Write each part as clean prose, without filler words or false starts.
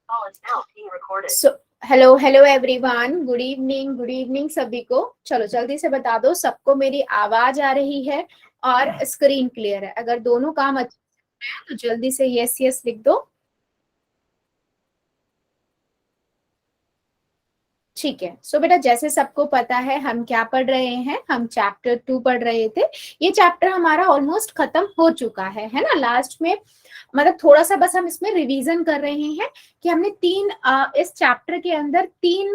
So hello hello everyone, good evening सभी को। चलो जल्दी से बता दो सबको मेरी आवाज आ रही है और स्क्रीन क्लियर है। अगर दोनों काम अच्छे से हैं तो जल्दी से यस यस लिख दो। ठीक है। सो बेटा, जैसे सबको पता है हम क्या पढ़ रहे हैं, हम चैप्टर 2 पढ़ रहे थे। ये चैप्टर हमारा ऑलमोस्ट खत्म हो चुका है ना। लास्ट में मतलब थोड़ा सा बस हम इसमें रिवीजन कर रहे हैं कि हमने इस चैप्टर के अंदर तीन,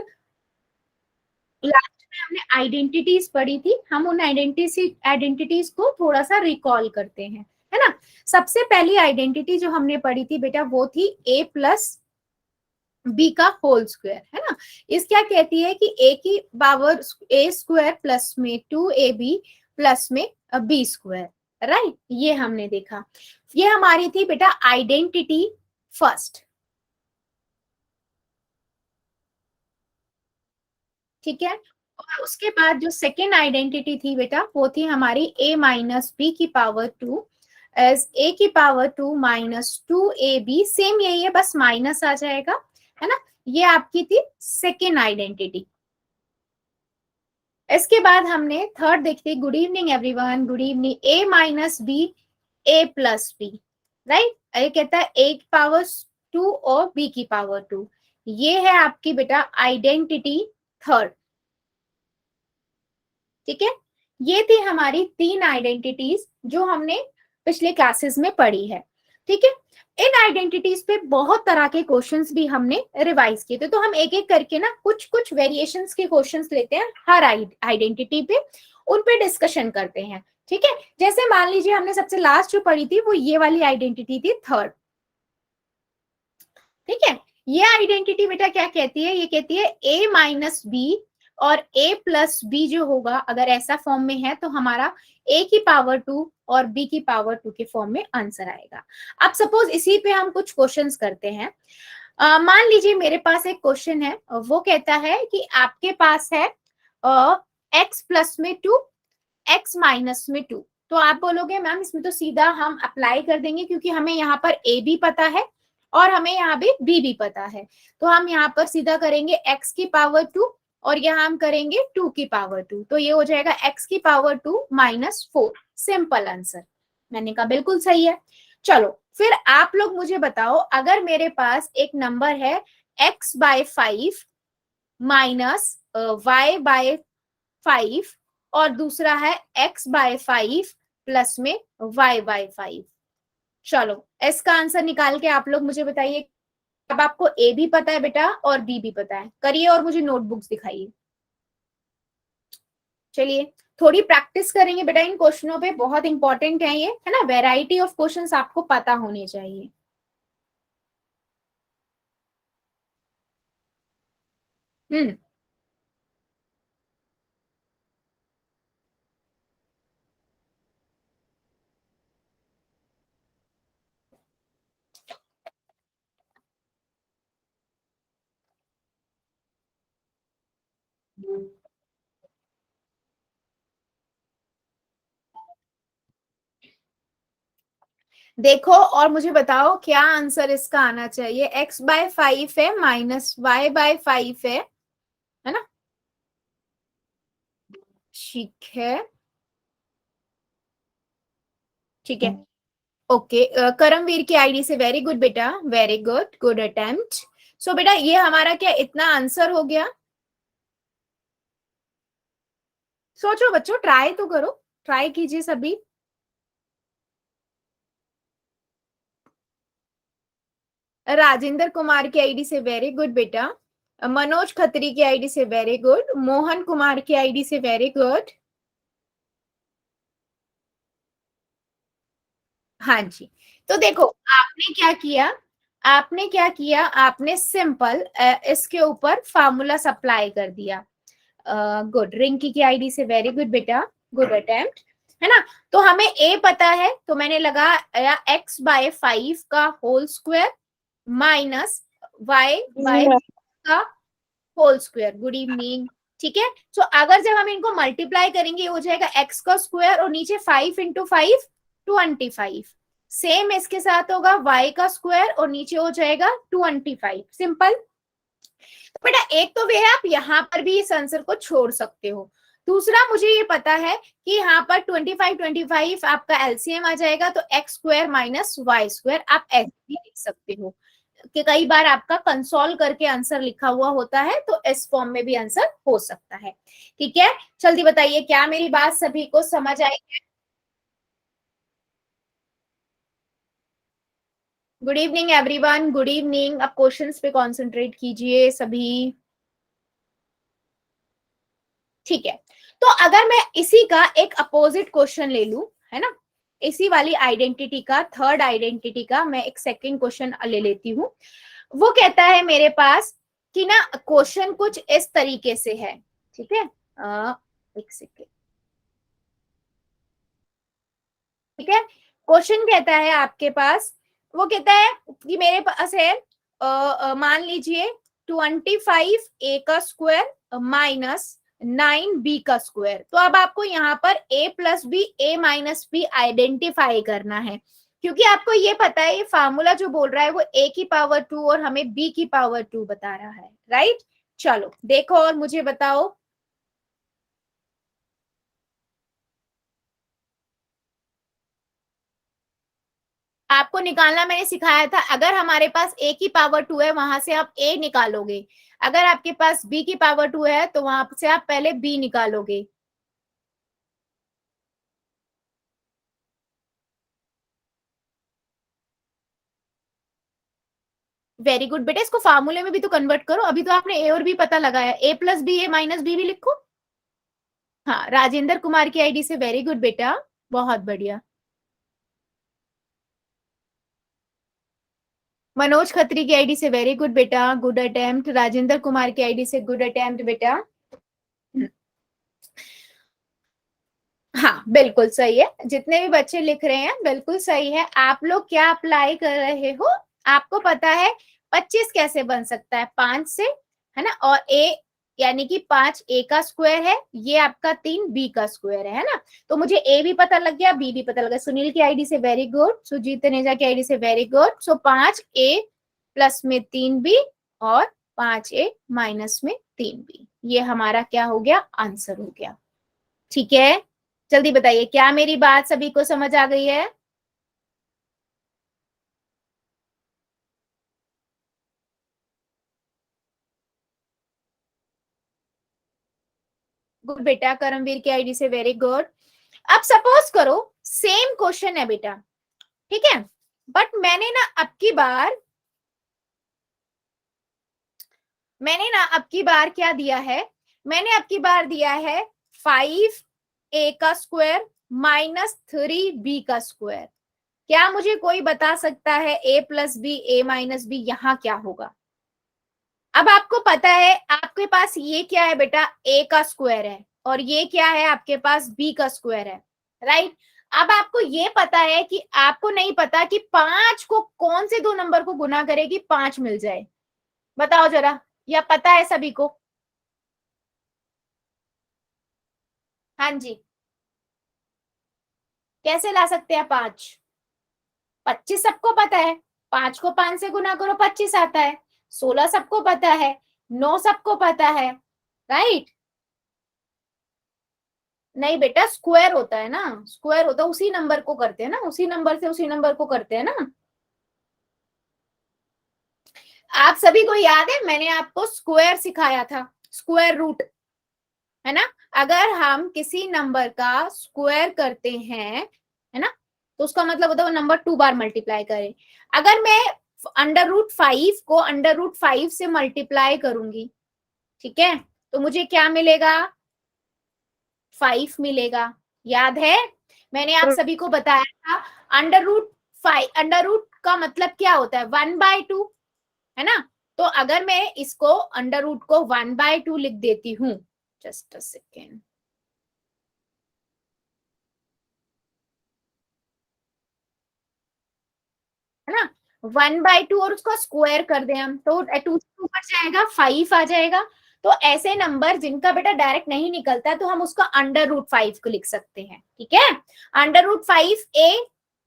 लास्ट में हमने आइडेंटिटीज पढ़ी थी। हम उन आइडेंटिटीज को थोड़ा सा रिकॉल करते हैं, है ना। सबसे पहली आइडेंटिटी जो हमने पढ़ी थी बेटा वो थी ए प्लस बी का होल स्क्वायर, है ना। इस क्या कहती है कि ए की पावर ए स्क्वायर प्लस में 2ab प्लस में बी स्क्वायर, राइट। ये हमने देखा। ये हमारी थी बेटा आइडेंटिटी फर्स्ट। ठीक है। और उसके बाद जो सेकेंड आइडेंटिटी थी बेटा वो थी हमारी a माइनस बी की पावर 2 एज a की पावर 2 माइनस 2ab। सेम यही है, बस माइनस आ जाएगा, है ना। ये आपकी थी सेकेंड आइडेंटिटी। इसके बाद हमने थर्ड देखी, good evening everyone, good evening, a minus B a plus B, right. ये कहता है a की पावर 2 और b की पावर 2। ये है आपकी बेटा आइडेंटिटी थर्ड। ठीक है। ये थी हमारी तीन आइडेंटिटीज जो हमने पिछले क्लासेस में पढ़ी है। ठीक है। इन आइडेंटिटीज पे बहुत तरह के क्वेश्चंस भी हमने रिवाइज किए थे, तो हम एक एक करके ना कुछ कुछ वेरिएशंस के क्वेश्चंस लेते हैं हर आइडेंटिटी पे, उन पे डिस्कशन करते हैं। ठीक है। जैसे मान लीजिए हमने सबसे लास्ट जो पढ़ी थी वो ये वाली आइडेंटिटी थी थर्ड। ठीक है। ये आइडेंटिटी बेटा क्या कहती है, ये कहती है a माइनस बी और a प्लस बी जो होगा अगर ऐसा फॉर्म में है तो हमारा a की पावर 2 और b की पावर 2 के फॉर्म में आंसर आएगा। अब सपोज इसी पे हम कुछ क्वेश्चंस करते हैं। मान लीजिए मेरे पास एक क्वेश्चन है, वो कहता है कि आपके पास है x प्लस में 2, x माइनस में 2। तो आप बोलोगे मैम इसमें तो सीधा हम अप्लाई कर देंगे क्योंकि हमें यहाँ पर a भी पता है और हमें यहाँ पे b भी पता है। तो हम यहाँ पर सीधा करेंगे x की पावर 2 और यहाँ हम करेंगे 2 की पावर 2। तो ये हो जाएगा x की पावर 2 माइनस 4। Simple answer. मैंने कहा बिल्कुल सही है। चलो फिर आप लोग मुझे बताओ, अगर मेरे पास एक नंबर है x by 5 minus y by 5 और दूसरा है x बाय 5 प्लस में y बाय 5। चलो इसका आंसर निकाल के आप लोग मुझे बताइए। अब आपको a भी पता है बेटा और b भी पता है, करिए और मुझे नोटबुक्स दिखाइए। चलिए थोड़ी प्रैक्टिस करेंगे बेटा इन क्वेश्चनों पे, बहुत इंपॉर्टेंट है ये, है ना। वैरायटी ऑफ क्वेश्चंस आपको पता होने चाहिए। हम्म। देखो और मुझे बताओ क्या आंसर इसका आना चाहिए। x बाय 5 है माइनस y बाय 5 है ना। ठीक है। ठीक है। ओके। करमवीर की आईडी से वेरी गुड बेटा, वेरी गुड, गुड अटेम्प्ट। सो बेटा ये हमारा क्या इतना आंसर हो गया। सोचो बच्चों, ट्राई तो करो, ट्राई कीजिए सभी। राजेंद्र कुमार की आईडी से वेरी गुड बेटा, मनोज खत्री की आईडी से वेरी गुड, मोहन कुमार की आईडी से वेरी गुड। हाँ जी। तो देखो आपने क्या किया, आपने क्या किया, आपने सिंपल इसके ऊपर फार्मूला सप्लाई कर दिया। गुड। रिंकी की आईडी से वेरी गुड बेटा, गुड अटेम्प्ट, है ना। तो हमें ए पता है तो मैंने लगाया x बाय 5 का whole square minus y by का होल स्क्वायर। Good evening. ठीक है। तो अगर जब हम इनको मल्टीप्लाई करेंगे हो जाएगा x का स्क्वायर और नीचे 5 इंटू 5 25। सेम इसके साथ होगा y का स्क्वायर और नीचे हो जाएगा 25। सिंपल। तो बेटा एक तो वे है, आप यहाँ पर भी इस आंसर को छोड़ सकते हो। दूसरा मुझे ये पता है कि यहाँ पर 25 आपका एलसीएम आ जाएगा, तो X square minus Y square आप ऐसे भी लिख सकते हो कि कई बार आपका कंसोल करके आंसर लिखा हुआ होता है, तो इस फॉर्म में भी आंसर हो सकता है। ठीक है, जल्दी बताइए क्या मेरी बात सभी को समझ आई? Good evening everyone, good evening. अब क्वेश्चंस पे कंसंट्रेट कीजिए सभी। ठीक है, तो अगर मैं इसी का एक अपोजिट क्वेश्चन ले लूं, है ना, इसी वाली आइडेंटिटी का, थर्ड आइडेंटिटी का मैं एक सेकंड क्वेश्चन ले लेती हूँ। वो कहता है मेरे पास कि ना क्वेश्चन कुछ इस तरीके से है। ठीक है, एक सेकेंड। ठीक है, क्वेश्चन कहता है आपके पास, वो कहता है कि मेरे पास है मान लीजिए 25a का स्क्वायर माइनस 9b का स्क्वायर। तो अब आपको यहाँ पर a plus B, a minus B identify करना है, क्योंकि आपको ये पता है ये फार्मूला जो बोल रहा है वो a की पावर 2 और हमें b की पावर 2 बता रहा है, राइट। चलो देखो और मुझे बताओ। आपको निकालना मैंने सिखाया था, अगर हमारे पास a की पावर 2 है वहां से आप a निकालोगे, अगर आपके पास b की पावर 2 है तो वहां से आप पहले b निकालोगे। वेरी गुड बेटा, इसको फार्मूले में भी तो कन्वर्ट करो। अभी तो आपने a और b पता लगाया, a plus B, a minus B भी लिखो। हाँ, राजेंद्र कुमार की आईडी से, वेरी गुड बेटा, बहुत बढ़िया। मनोज खत्री की आईडी से, वेरी गुड बेटा, गुड अटेम्प्ट। राजेंद्र कुमार की आईडी से, गुड अटेम्प्ट बेटा। हाँ बिल्कुल सही है, जितने भी बच्चे लिख रहे हैं बिल्कुल सही है। आप लोग क्या अप्लाई कर रहे हो? आपको पता है 25 कैसे बन सकता है? 5 से, है ना, और a यानी कि 5 a का स्क्वायर है, ये आपका 3 b का स्क्वायर है ना। तो मुझे a भी पता लग गया, b भी पता लग गया। सुनील की आईडी से वेरी गुड, सुजीत तनेजा की आईडी से very good. So 5 a plus में 3 b और 5 a माइनस में 3 b, ये हमारा क्या हो गया? आंसर हो गया। ठीक है, जल्दी बताइए क्या मेरी बात सभी को समझ आ गई है? गुड बेटा, करमवीर की आईडी से वेरी गुड। अब सपोज करो सेम क्वेश्चन है बेटा, ठीक है, बट मैंने ना अब की बार क्या दिया है? मैंने अब की बार दिया है 5a का स्क्वायर माइनस 3b का स्क्वायर। क्या मुझे कोई बता सकता है a plus B, a minus B यहाँ क्या होगा? अब आपको पता है आपके पास ये क्या है बेटा? a का स्क्वायर है, और ये क्या है? आपके पास b का स्क्वायर है, राइट। अब आपको ये पता है कि आपको नहीं पता कि 5 को कौन से दो नंबर को गुना करेगी 5 मिल जाए, बताओ जरा, या पता है सभी को? हाँ जी, कैसे ला सकते हैं 5? 25 सबको पता है, 5 को 5 से गुना करो 25 आता है। 16 सबको पता है, 9 सबको पता है, राइट। नहीं बेटा, स्क्वायर होता है ना, स्क्वायर होता है, उसी नंबर को करते हैं ना, उसी नंबर से उसी नंबर को करते हैं ना। आप सभी को याद है मैंने आपको स्क्वायर सिखाया था, स्क्वायर रूट, है ना। अगर हम किसी नंबर का स्क्वायर करते हैं, है ना, तो उसका मतलब होता है वो नंबर 2 बार मल्टीप्लाई करें। अगर मैं √5 को √5 से मल्टीप्लाई करूंगी, ठीक है, तो मुझे क्या मिलेगा? 5 मिलेगा। याद है मैंने आप सभी को बताया था √5, अंडर रूट का मतलब क्या होता है? 1/2, है ना। तो अगर मैं इसको अंडर रूट को 1/2 लिख देती हूँ, जस्ट अ सेकेंड, है ना, 1/2 और उसका स्क्वायर कर दें हम, तो 2 से ऊपर जाएगा 5 आ जाएगा। तो ऐसे नंबर जिनका बेटा डायरेक्ट नहीं निकलता तो हम उसका √5 को लिख सकते हैं, ठीक है। √5 a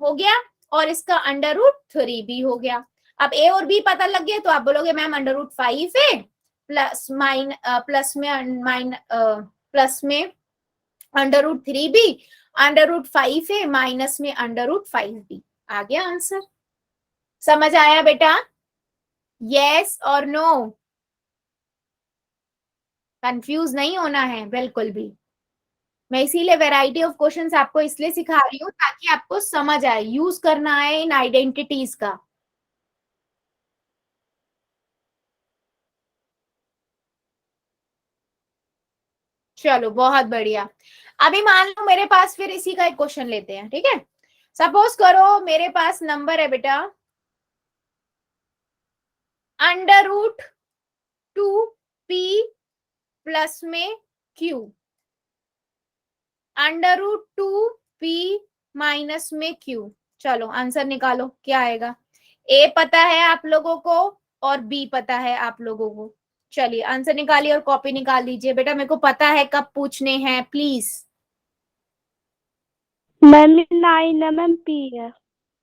हो गया, और इसका अंडर रूट 3b हो गया। अब ए और बी पता लग गया तो आप बोलोगे मैम अंडर रूट 5 है प्लस में under root 3b, under root 5 है माइनस में अंडर रूट 5b। आ गया आंसर। समझ आया बेटा? यस और नो? कंफ्यूज नहीं होना है बिल्कुल भी। मैं इसीलिए वैरायटी ऑफ क्वेश्चंस आपको इसलिए सिखा रही हूँ ताकि आपको समझ आए, यूज करना है इन आइडेंटिटीज का। चलो बहुत बढ़िया। अभी मान लो मेरे पास फिर इसी का एक क्वेश्चन लेते हैं, ठीक है? सपोज करो मेरे पास नंबर है बेटा अंडर रूट 2p प्लस में q, under root 2p minus में q। चलो आंसर निकालो क्या आएगा। ए पता है आप लोगों को और बी पता है आप लोगों को। चलिए आंसर निकालिए और कॉपी निकाल लीजिए बेटा, मेरे को पता है कब पूछने हैं प्लीज। मैम 9 है मैम, पी है।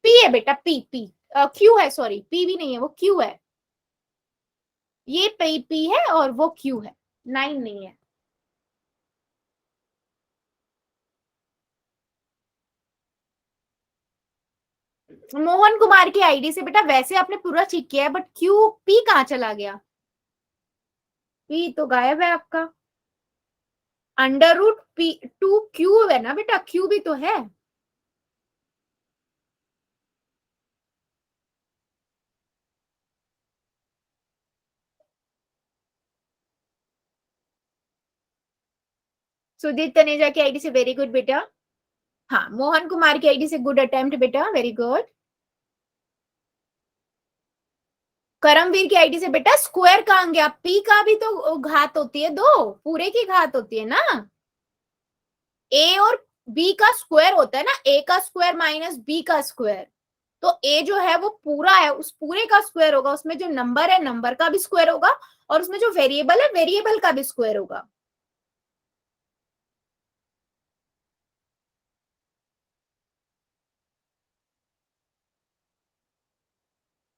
पी है बेटा, पी क्यू है, सॉरी पी भी नहीं है वो क्यू है। ये पी है और वो क्यू है, 9 नहीं है। मोहन कुमार की आईडी से बेटा वैसे आपने पूरा चेक किया है बट क्यू पी कहाँ चला गया? पी तो गायब है आपका। अंडर रूट पी 2q है ना बेटा, क्यू भी तो है। सुदीप तनेजा की आईडी से वेरी गुड बेटा। हाँ मोहन कुमार की आईडी से गुड अटेम्प्ट बेटा, वेरी गुड। करमवीर की आईडी से बेटा स्क्वायर कहाँ गया? पी का भी तो घात होती है, दो पूरे की घात होती है ना। ए और बी का स्क्वायर होता है ना, ए का स्क्वायर माइनस बी का स्क्वायर। तो ए जो है वो पूरा है, उस पूरे का स्क्वायर होगा, उसमें जो नंबर है नंबर का भी स्क्वायर होगा और उसमें जो वेरिएबल है वेरिएबल का भी स्क्वायर होगा।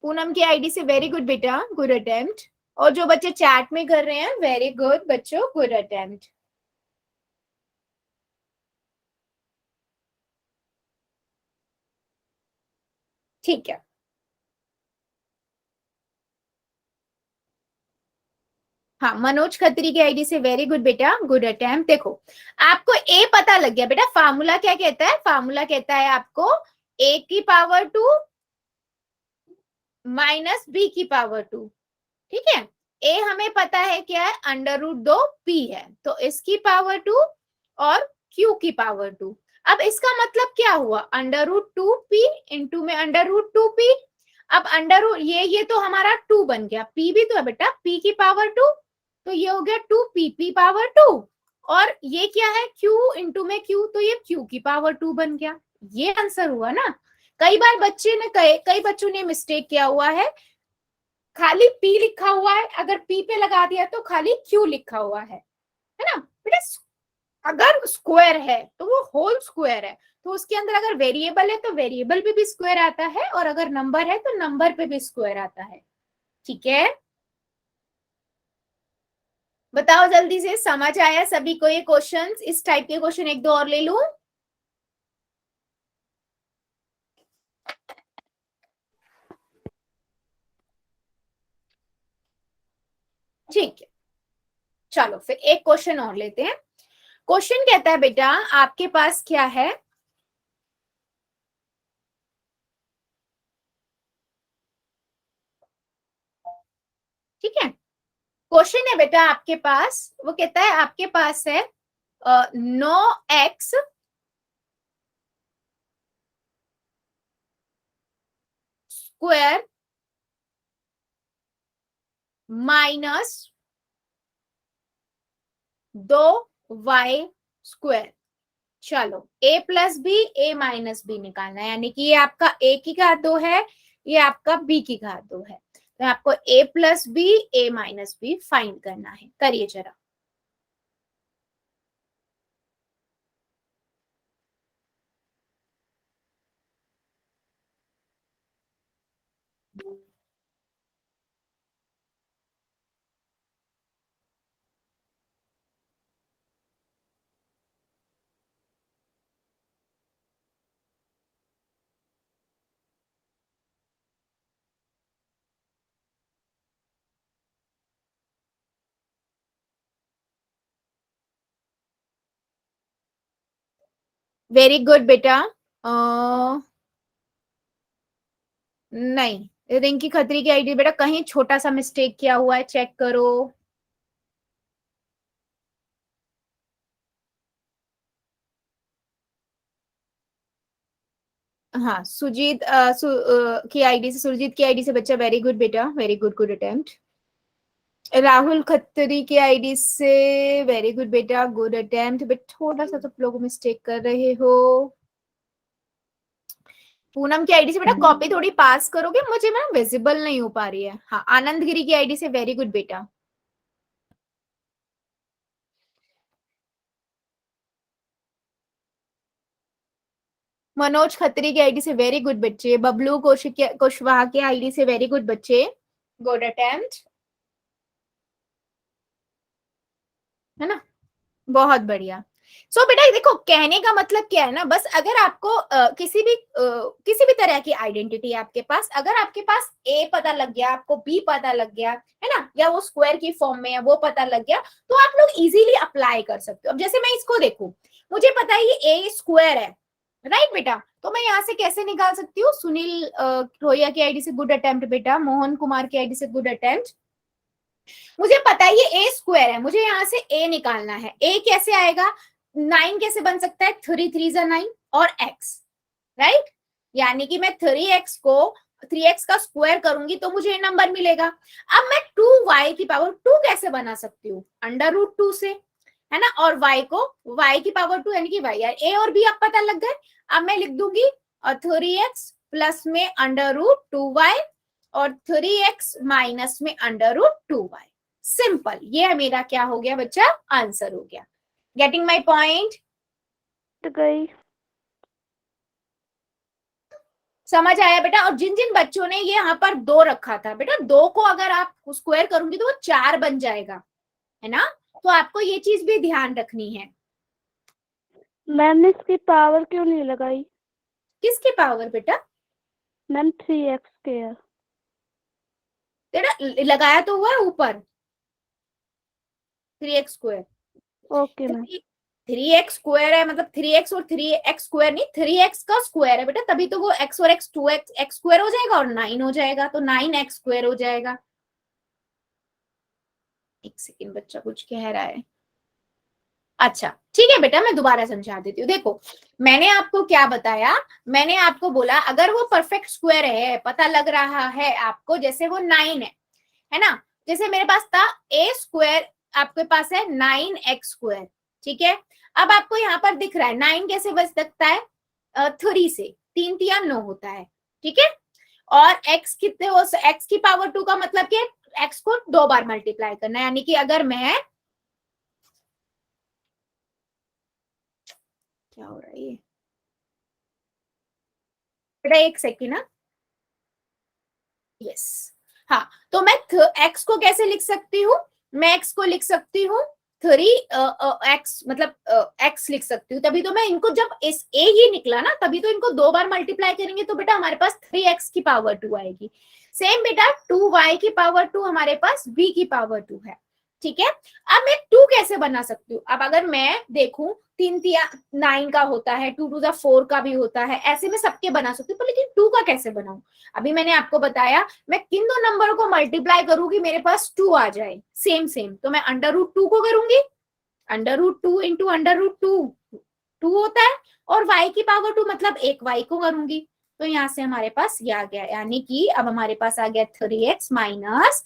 पूनम की आईडी से वेरी गुड बेटा, गुड अटेम्प्ट। और जो बच्चे चैट में कर रहे हैं वेरी गुड बच्चों, गुड अटेम्प्ट। ठीक है। हाँ मनोज खत्री की आईडी से वेरी गुड बेटा, गुड अटेम्प्ट। देखो आपको ए पता लग गया बेटा, फार्मूला क्या कहता है? फार्मूला कहता है आपको ए की पावर 2 माइनस बी की पावर 2, ठीक है। ए हमें पता है क्या है, अंडर रूट 2p है, तो इसकी पावर 2 और q की पावर 2। अब इसका मतलब क्या हुआ, अंडर रूट 2p इंटू में अंडर रूट 2p। अब अंडर रूट ये तो हमारा 2 बन गया, p भी तो है बेटा, p की पावर 2, तो ये हो गया 2p पावर 2। और ये क्या है, q इंटू में q, तो ये q की पावर 2 बन गया। ये आंसर हुआ ना। कई बार बच्चे ने कई बच्चों ने मिस्टेक किया हुआ है, खाली p लिखा हुआ है, अगर p पे लगा दिया तो खाली q लिखा हुआ है ना बेटा। अगर स्क्वायर है तो वो होल स्क्वायर है, तो उसके अंदर अगर वेरिएबल है तो वेरिएबल पे भी स्क्वायर आता है, और अगर नंबर है तो नंबर पे भी स्क्वायर आता है, ठीक है। बताओ जल्दी से, समझ आया सभी को ये क्वेश्चंस? इस टाइप के क्वेश्चन एक दो और ले लूं? ठीक है, चलो फिर एक क्वेश्चन और लेते हैं। क्वेश्चन कहता है बेटा आपके पास क्या है, ठीक है। क्वेश्चन है बेटा आपके पास, वो कहता है आपके पास है 9x square minus 2y square. चलो a plus B a minus B निकालना है, यानी कि ये आपका a की घात 2 है, ये आपका b की घात 2 है, तो आपको a plus B a minus B find करना है। करिए जरा। वेरी गुड बेटा। नहीं, रिंकी खत्री की आईडी बेटा कहीं छोटा सा मिस्टेक किया हुआ है, चेक करो। हाँ, सुजीत की आईडी से, सुरजीत की आईडी से बच्चा, वेरी गुड बेटा, very good, good attempt. Rahul Khatri की आईडी से, वेरी गुड बेटा, गुड अटेम्प्ट, बट थोड़ा सा तो लोग मिस्टेक कर रहे हो। पूनम की आईडी से बेटा कॉपी थोड़ी पास करोगे, मुझे ना विजिबल नहीं हो पा रही है। हाँ, आनंद गिरी की आईडी से, वेरी गुड बेटा। मनोज खत्री की आईडी से, वेरी गुड बच्चे। बबलू कौशिक कुशवाहा की आईडी से, वेरी गुड बच्चे, गुड अटेम्प्ट, है ना, बहुत बढ़िया। सो बेटा देखो, कहने का मतलब क्या है ना, बस अगर आपको किसी भी तरह की आइडेंटिटी है आपके पास, अगर आपके पास ए पता लग गया, आपको बी पता लग गया, है ना, या वो स्क्वायर की फॉर्म में है वो पता लग गया, तो आप लोग इजीली अप्लाई कर सकते हो। अब जैसे मैं इसको देखूं, मुझे पता है ये ए स्क्वायर है, राइट बेटा, तो मैं यहाँ से कैसे निकाल सकती हूँ? सुनील रोहिया की आईडी से, गुड अटेम्प्ट बेटा। मोहन कुमार की आईडी से, गुड अटेम्प्ट। मुझे पता है ये ए स्क्वायर है, मुझे यहाँ से ए निकालना है। ए कैसे आएगा? 9 कैसे बन सकता है? 3 3 जा 9 और x, राइट, यानी कि मैं 3x को 3x का स्क्वायर करूंगी तो मुझे ये नंबर मिलेगा। अब मैं 2y की पावर 2 कैसे बना सकती हूँ? √2 से, है ना, और y को y की पावर 2 यानी कि y, यार a और b अब पता लग गए। अब मैं लिख दूंगी 3x प्लस में √2y और 3x माइनस में √2y। सिंपल, ये मेरा क्या हो गया बच्चा? आंसर हो गया। Getting my point? गई। समझ आया बेटा? और जिन जिन बच्चों ने ये यहाँ पर 2 रखा था बेटा, 2 को अगर आप स्क्वायर करूंगी तो वो 4 बन जाएगा, है ना, तो आपको ये चीज भी ध्यान रखनी है। मैम इसकी पावर क्यों नहीं लगाई? किसकी पावर बेटा? Ma'am 3x square. बेटा लगाया तो हुआ है ऊपर 3x square. Okay ma'am. 3x square है मतलब 3x और 3x स्क्वायर नहीं, 3x का स्क्वायर है बेटा, तभी तो वो x और x 2x x स्क्वायर हो जाएगा और 9 हो जाएगा, तो 9x स्क्वायर हो जाएगा। एक सेकेंड, बच्चा कुछ कह रहा है। अच्छा ठीक है बेटा, मैं दोबारा समझा देती हूँ। देखो, मैंने आपको क्या बताया, मैंने आपको बोला अगर वो परफेक्ट स्क्वायर है, पता लग रहा है आपको, जैसे वो 9 है ना, जैसे मेरे पास था a स्क्वायर, आपके पास है 9x स्क्वायर, ठीक है। अब आपको यहाँ पर दिख रहा है 9 कैसे बच सकता है? 3 से, 3 3 9 होता है, ठीक है। और x कितने हो, x की पावर 2 का मतलब क्या है? x को 2 बार मल्टीप्लाई करना है, यानी कि अगर मैं, क्या हो रहा है ये बेटा, एक सेकेंड ना, यस, हाँ, तो मैं x को कैसे लिख सकती हूँ? मैं x को लिख सकती हूँ 3x, मतलब x लिख सकती हूँ, तभी तो मैं इनको, जब इस a ही निकला ना, तभी तो इनको 2 बार मल्टीप्लाई करेंगे तो बेटा हमारे पास 3x की पावर 2 आएगी। सेम बेटा 2y की पावर 2 हमारे पास b की पावर 2 है, ठीक है। अब मैं 2 कैसे बना सकती हूँ? अब अगर मैं देखूं 3 3 9 का होता है, 2 2 4 का भी होता है, ऐसे में सबके बना सकती हूँ, लेकिन 2 का कैसे बनाऊं? अभी मैंने आपको बताया, मैं किन दो नंबरों को मल्टीप्लाई करूंगी मेरे पास 2 आ जाए सेम सेम, तो मैं √2 को करूंगी, √2 इंटू √2 2 होता है, और y की पावर 2 मतलब एक y को करूंगी, तो यहां से हमारे पास ये आ गया, यानी कि अब हमारे पास आ गया 3x माइनस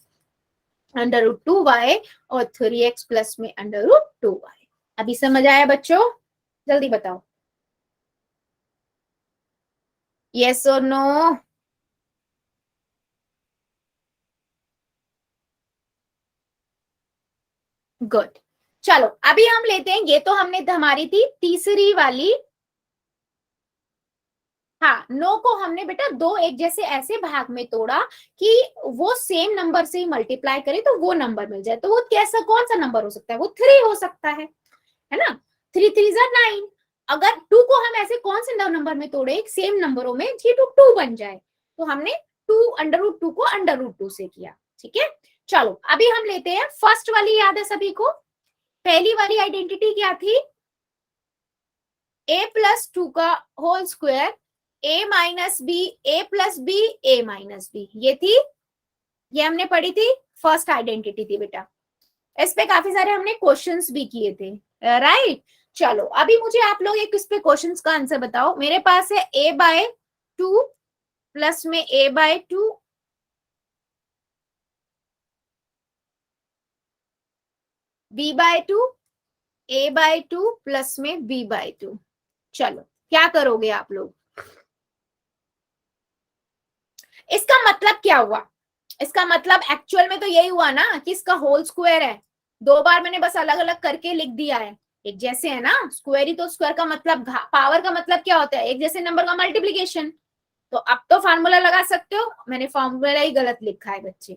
√2y और 3x प्लस में √2y। अभी समझ आया बच्चों? जल्दी बताओ, यस और नो? गुड। चलो अभी हम लेते हैं, ये तो हमने हमारी थी तीसरी वाली। हाँ, नो को हमने बेटा 2 एक जैसे ऐसे भाग में तोड़ा कि वो सेम नंबर से ही मल्टीप्लाई करे तो वो नंबर मिल जाए, तो वो कैसा, कौन सा नंबर हो सकता है? वो 3 हो सकता है ना, 3 3 जा 9। अगर 2 को हम ऐसे कौन से नंबर में तोड़े सेम नंबरों में जी, तो 2 बन जाए, तो हमने 2 √2 को √2 से किया, ठीक है। चलो अभी हम लेते हैं फर्स्ट वाली, याद है सभी को? पहली वाली आइडेंटिटी क्या थी? ए प्लस 2 का होल स्क्वायर, ए माइनस बी, ए प्लस बी, ए माइनस बी, ये हमने पढ़ी थी, फर्स्ट आइडेंटिटी थी बेटा। इस पे काफी सारे हमने क्वेश्चंस भी किए थे, राइट। चलो अभी मुझे आप लोग एक इस पे क्वेश्चंस का आंसर बताओ। मेरे पास है a बाय 2 प्लस में a by 2, b by 2, a by 2 plus में b बाय 2। चलो क्या करोगे आप लोग? इसका मतलब क्या हुआ? इसका मतलब एक्चुअल में तो यही हुआ ना कि इसका होल स्क्वायर है। दो बार मैंने बस अलग अलग करके लिख दिया है, एक जैसे है ना, स्क्वायर ही तो, स्क्वायर का मतलब पावर का मतलब क्या होता है? एक जैसे नंबर का मल्टीप्लीकेशन। तो अब तो फार्मूला लगा सकते हो, मैंने फार्मूला ही गलत लिखा है बच्चे।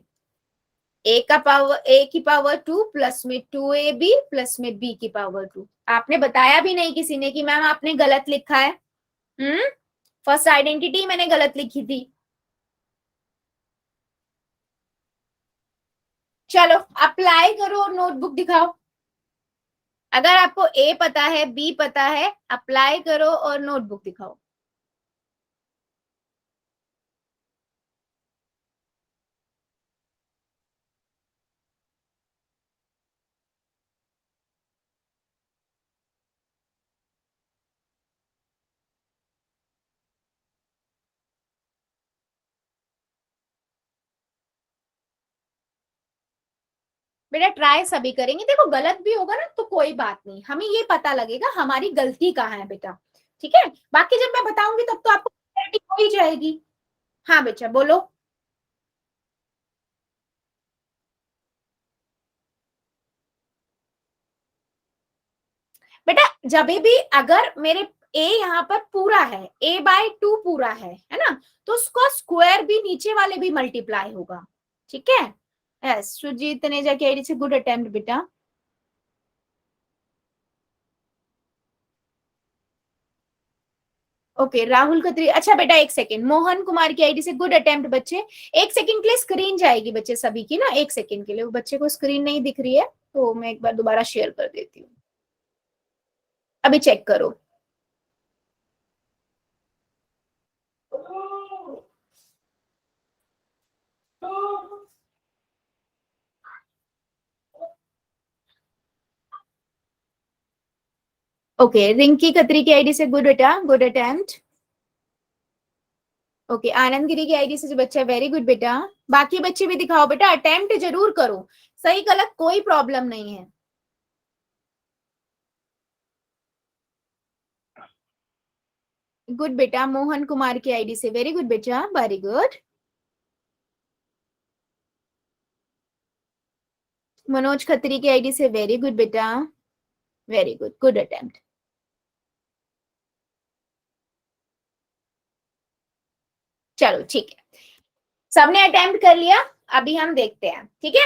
ए का पावर, ए की पावर 2 प्लस में 2ab प्लस में b की पावर 2। आपने बताया भी नहीं किसी ने कि मैम आपने गलत लिखा है। फर्स्ट आइडेंटिटी मैंने गलत लिखी थी। चलो अप्लाई करो और नोटबुक दिखाओ। अगर आपको ए पता है, बी पता है, अप्लाई करो और नोटबुक दिखाओ। बेटा ट्राई सभी करेंगे, देखो गलत भी होगा ना तो कोई बात नहीं, हमें ये पता लगेगा हमारी गलती कहाँ है बेटा, ठीक है। बाकी जब मैं बताऊंगी तब तो आपको क्लैरिटी हो ही जाएगी। हाँ बेटा बोलो। बेटा जब भी अगर मेरे ए यहाँ पर पूरा है, a बाय 2 पूरा है ना, तो उसका स्क्वायर भी नीचे वाले भी मल्टीप्लाई होगा, ठीक है। यस सुजीत ने जाके से गुड अटेम्प्ट बेटा। ओके राहुल खत्री, अच्छा बेटा एक सेकेंड, मोहन कुमार की आईडी से गुड अटेम्प्ट बच्चे। एक सेकेंड के लिए स्क्रीन जाएगी बच्चे सभी की ना, एक सेकेंड के लिए, वो बच्चे को स्क्रीन नहीं दिख रही है तो मैं एक बार दोबारा शेयर कर देती हूँ, अभी चेक करो। ओके रिंकी खत्री की आईडी से गुड बेटा, good attempt. Okay Anand Giri की आईडी से जो बच्चा, वेरी गुड बेटा। बाकी बच्चे भी दिखाओ बेटा, अटेम्प्ट जरूर करो, सही गलत कोई प्रॉब्लम नहीं है। गुड बेटा मोहन कुमार की आईडी से, वेरी गुड बेटा, वेरी गुड। मनोज खत्री की आईडी से, वेरी गुड बेटा, वेरी गुड, गुड अटेम्प्ट। चलो ठीक है, सबने अटेम्प्ट कर लिया, अभी हम देखते हैं, ठीक है।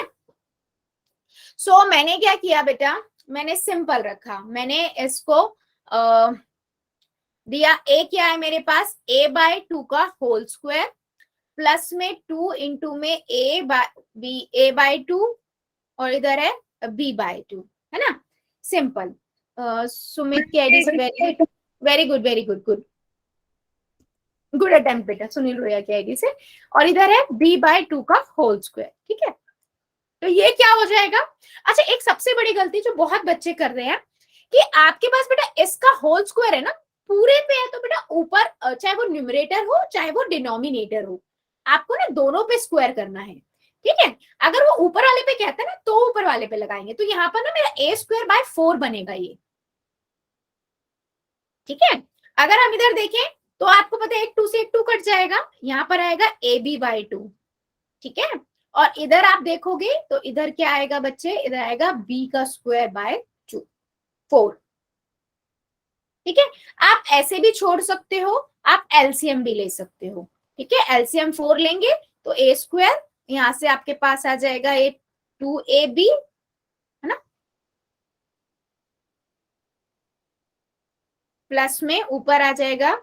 सो मैंने क्या किया बेटा, मैंने सिंपल रखा, मैंने इसको दिया, ए क्या है मेरे पास, a बाय 2 का होल स्क्वायर प्लस में 2 इंटू में a बाय 2 और इधर है b बाय 2, है ना, सिंपल। सुमित की आईडी से, very good very good good good attempt बेटा, सुनील रोया की आईडी से, और इधर है b बाय 2 का होल स्क्वायर, ठीक है। तो ये क्या हो जाएगा? अच्छा एक सबसे बड़ी गलती जो बहुत बच्चे कर रहे हैं कि आपके पास बेटा इसका होल स्क्वायर है ना, पूरे पे है तो बेटा ऊपर चाहे वो न्यूमरेटर हो चाहे वो डिनोमिनेटर हो, आपको ना दोनों पे स्क्वायर करना है, ठीक है। अगर वो ऊपर वाले पे कहता है ना तो ऊपर वाले पे लगाएंगे, तो यहाँ पर ना मेरा ए स्क्वायर बाय 4 बनेगा ये, ठीक है। अगर हम इधर देखें तो आपको पता है एक 2 से एक 2 कट जाएगा, यहाँ पर आएगा ए बी बाय 2, ठीक है। और इधर आप देखोगे तो इधर क्या आएगा बच्चे, इधर आएगा b का स्क्वायर बाय 4, ठीक है। आप ऐसे भी छोड़ सकते हो, आप एलसीएम भी ले सकते हो, ठीक है। एलसीएम 4 लेंगे तो ए स्क्वायर यहां से आपके पास आ जाएगा 2ab, है ना, प्लस में ऊपर आ जाएगा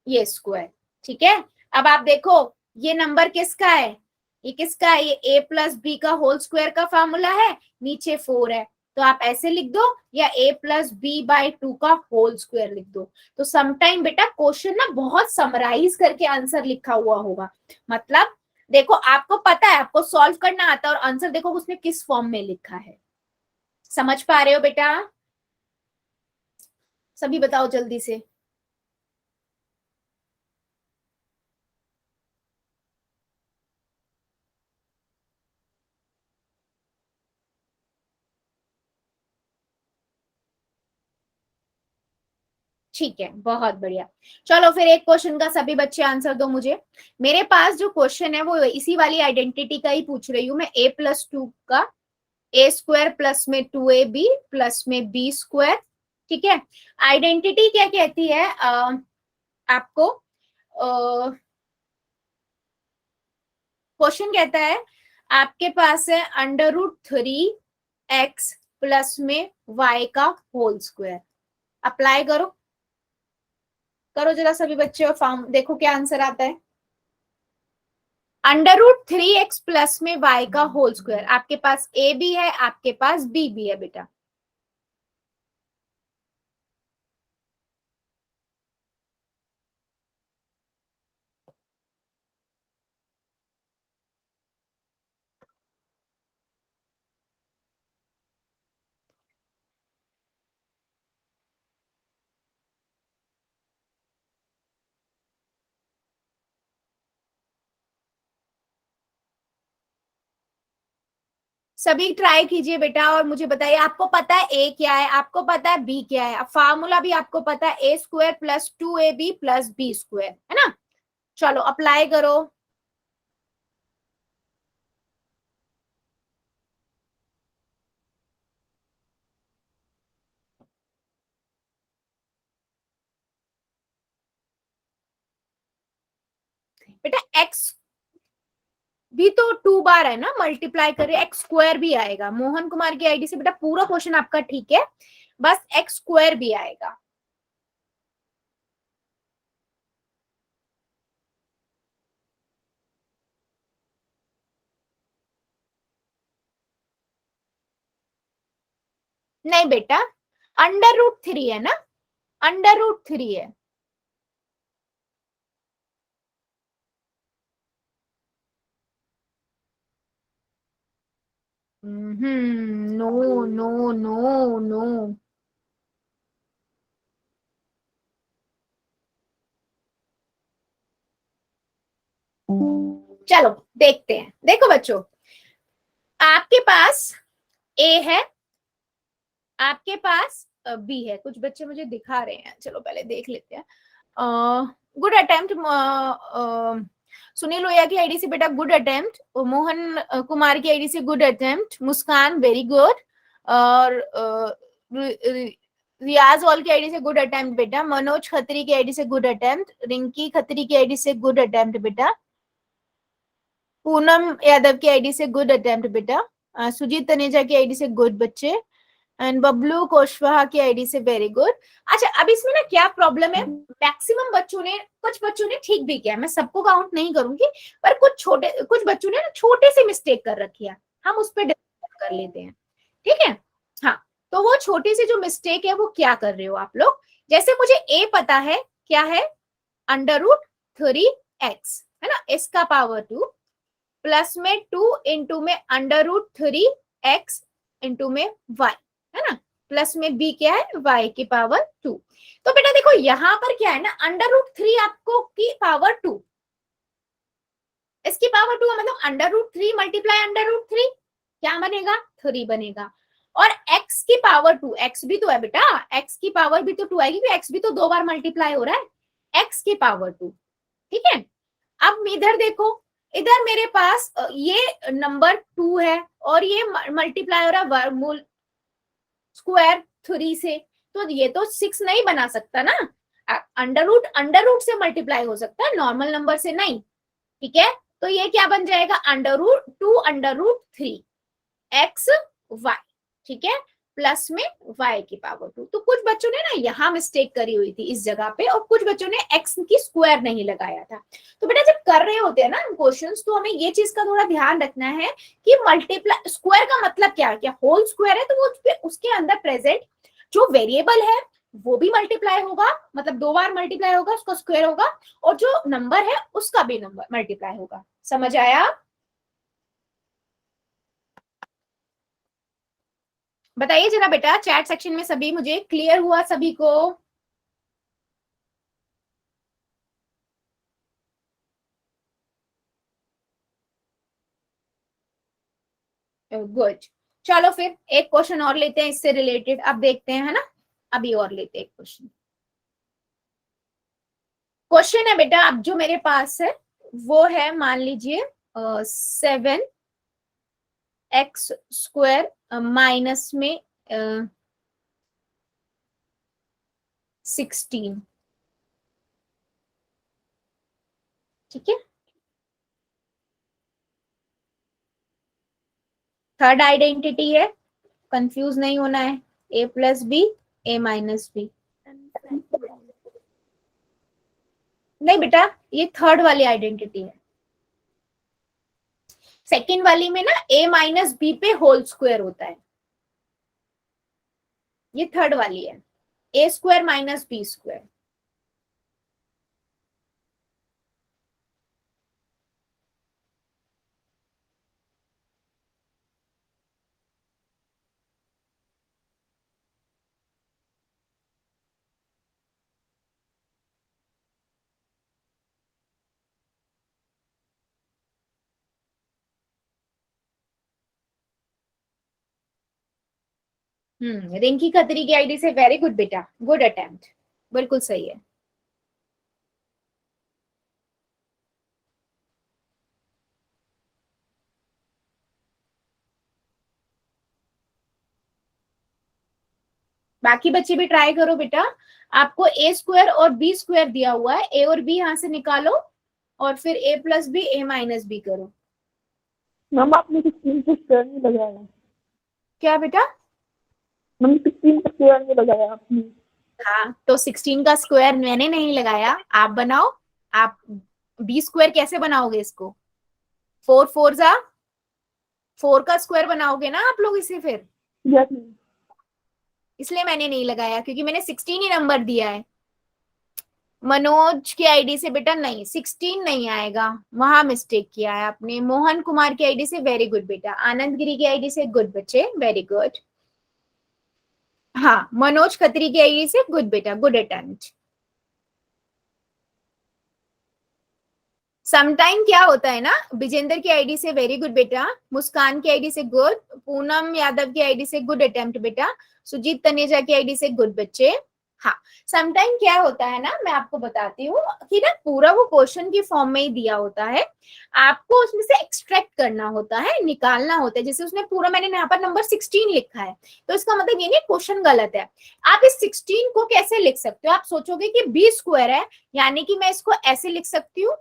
ये स्क्वायर, ठीक है। अब आप देखो ये नंबर किसका है, ये किसका है, ये a प्लस बी का होल स्क्वायर का फॉर्मूला है, नीचे 4 है, तो आप ऐसे लिख दो या a प्लस बी बाई 2 का होल स्क्वायर लिख दो। तो समटाइम बेटा क्वेश्चन ना बहुत समराइज करके आंसर लिखा हुआ होगा, मतलब देखो आपको पता है, आपको सॉल्व करना आता है और आंसर देखो उसने किस फॉर्म में लिखा है। समझ पा रहे हो बेटा? सभी बताओ जल्दी से। ठीक है, बहुत बढ़िया। चलो फिर एक क्वेश्चन का सभी बच्चे आंसर दो मुझे। मेरे पास जो क्वेश्चन है वो इसी वाली आइडेंटिटी का ही पूछ रही हूँ मैं, a प्लस 2 का ए स्क्वायर प्लस में 2ab प्लस में बी स्क्वायर। ठीक है, आइडेंटिटी क्या कहती है आपको? क्वेश्चन कहता है आपके पास है √3x प्लस में y का होल स्क्वायर। अप्लाई करो, करो जरा सभी बच्चे और फॉर्म देखो क्या आंसर आता है। √3x प्लस में y का होल स्क्वायर, आपके पास a भी है, आपके पास b भी है बेटा। सभी ट्राई कीजिए बेटा और मुझे बताइए आपको पता है ए क्या है, आपको पता है बी क्या है, फार्मूला भी आपको पता है A square plus 2ab plus B square, है ना? चलो अप्लाई करो। बेटा एक्स भी तो 2 बार है ना, मल्टीप्लाई करे एक्स स्क्वायर भी आएगा। मोहन कुमार की आईडी से बेटा पूरा क्वेश्चन आपका ठीक है, बस एक्स स्क्वायर भी आएगा। नहीं बेटा, √3 है ना, √3 है। No no no no. चलो देखते हैं, देखो बच्चों आपके पास ए है, आपके पास बी है। कुछ बच्चे मुझे दिखा रहे हैं, चलो पहले देख लेते हैं। गुड अटेम्प्ट, सुनील लोया की आईडी से बेटा गुड अटेम्प्ट, मोहन कुमार की आईडी से गुड अटेम्प्ट, मुस्कान वेरी गुड, और रियाज वॉल की आईडी से गुड अटेम्प्ट बेटा, मनोज खत्री की आईडी से गुड अटेम्प्ट, रिंकी खत्री की आईडी से गुड अटेम्प्ट बेटा, पूनम यादव की आईडी से गुड अटेम्प्ट बेटा, सुजीत तनेजा की आईडी से गुड बच्चे, एंड बबलू कुशवाहा की आईडी से वेरी गुड। अच्छा अब इसमें ना क्या प्रॉब्लम है, मैक्सिमम बच्चों ने, कुछ बच्चों ने ठीक भी किया, मैं सबको काउंट नहीं करूंगी, पर कुछ बच्चों ने ना छोटे से मिस्टेक कर रखी है, हम उस पर डिस्कस कर लेते हैं, ठीक है? हाँ, तो वो छोटी सी जो मिस्टेक है वो क्या कर रहे हो आप लोग, जैसे मुझे ए पता है क्या है, √3x है ना, इसका पावर 2 प्लस में 2 इंटू में √3x इंटू में y, है ना, प्लस में b क्या है, y की पावर 2। तो बेटा देखो यहां पर क्या है ना, √3 आपको की पावर 2, इसकी पावर 2 मतलब √3 मल्टीप्लाई √3 क्या बनेगा, 3 बनेगा, और x की पावर 2, x भी तो है बेटा, x की पावर भी तो 2 आएगी, क्योंकि x भी तो 2 बार मल्टीप्लाई हो रहा है, x की पावर 2, ठीक है? अब इधर देखो, इधर मेरे पास ये नंबर 2 है और ये मल्टीप्लाई हो रहा है वर्गमूल स्क्वायर 3 से, तो ये तो 6 नहीं बना सकता ना, अंडर रूट से मल्टीप्लाई हो सकता है, नॉर्मल नंबर से नहीं, ठीक है? तो ये क्या बन जाएगा, √2 √3 x y, ठीक है? प्लस में y की पावर 2। तो कुछ बच्चों ने ना यहाँ मिस्टेक करी हुई थी इस जगह पे, और कुछ बच्चों ने x की स्क्वायर नहीं लगाया था। तो बेटा जब कर रहे होते हैं ना क्वेश्चंस, तो हमें ये चीज का थोड़ा ध्यान रखना है कि मल्टीप्लाई स्क्वायर का मतलब क्या है, क्या होल स्क्वायर है तो वो उसके अंदर प्रेजेंट जो वेरिएबल है वो भी मल्टीप्लाई होगा, मतलब 2 बार मल्टीप्लाई होगा, उसका स्क्वायर होगा, और जो नंबर है उसका भी नंबर मल्टीप्लाई होगा। समझ आया? बताइए जरा बेटा चैट सेक्शन में सभी, मुझे क्लियर हुआ सभी को? गुड। चलो फिर एक क्वेश्चन और लेते हैं इससे रिलेटेड, अब देखते हैं, है ना? अभी और लेते हैं एक क्वेश्चन। क्वेश्चन है बेटा अब जो मेरे पास है वो है, मान लीजिए 7x² माइनस में 16। ठीक है, थर्ड आइडेंटिटी है, कंफ्यूज नहीं होना है, a+b a-b। नहीं बेटा, ये थर्ड वाली आइडेंटिटी है। सेकेंड वाली में ना a-b पे होल स्क्वायर होता है, ये थर्ड वाली है, a² - b²। रिंकी खत्री की आईडी से, वेरी गुड बेटा, गुड अटेम्प्ट, बिल्कुल सही है। बाकी बच्चे भी ट्राई करो बेटा। आपको a² और b² दिया हुआ है, a और b यहां से निकालो और फिर a+b a-b करो। मैम आपने 16 को स्क्वायर नहीं लगाया। क्या बेटा? मैम 16 को स्क्वायर नहीं लगाया आपने। हाँ तो 16 का स्क्वायर मैंने नहीं लगाया, आप बनाओ। आप b² कैसे बनाओगे इसको? 4 4 जा 4 का स्क्वायर बनाओगे ना आप लोग इसे फिर, यस इसलिए मैंने नहीं लगाया क्योंकि मैंने 16 ही नंबर दिया है। मनोज की आईडी से बेटा नहीं, 16 नहीं आएगा, वहां मिस्टेक किया है आपने। मोहन कुमार की आईडी से वेरी गुड बेटा, आनंद गिरी की आईडी से गुड बच्चे, वेरी गुड। हाँ मनोज खत्री की आईडी से गुड बेटा, गुड अटेम्प्ट। समटाइम क्या होता है ना, विजेंद्र की आईडी से वेरी गुड बेटा, मुस्कान की आईडी से गुड, पूनम यादव की आईडी से गुड अटेम्प्ट बेटा, सुजीत तनेजा की आईडी से गुड बच्चे। हाँ समटाइम क्या होता है ना, मैं आपको बताती हूँ कि ना पूरा वो क्वेश्चन की फॉर्म में ही दिया होता है, आपको उसमें से एक्सट्रैक्ट करना होता है, निकालना होता है। जैसे उसने पूरा, मैंने यहाँ पर नंबर 16 लिखा है, तो इसका मतलब ये नहीं क्वेश्चन गलत है। आप इस 16 को कैसे लिख सकते हो? आप सोचोगे कि b² है, यानी कि मैं इसको ऐसे लिख सकती हूँ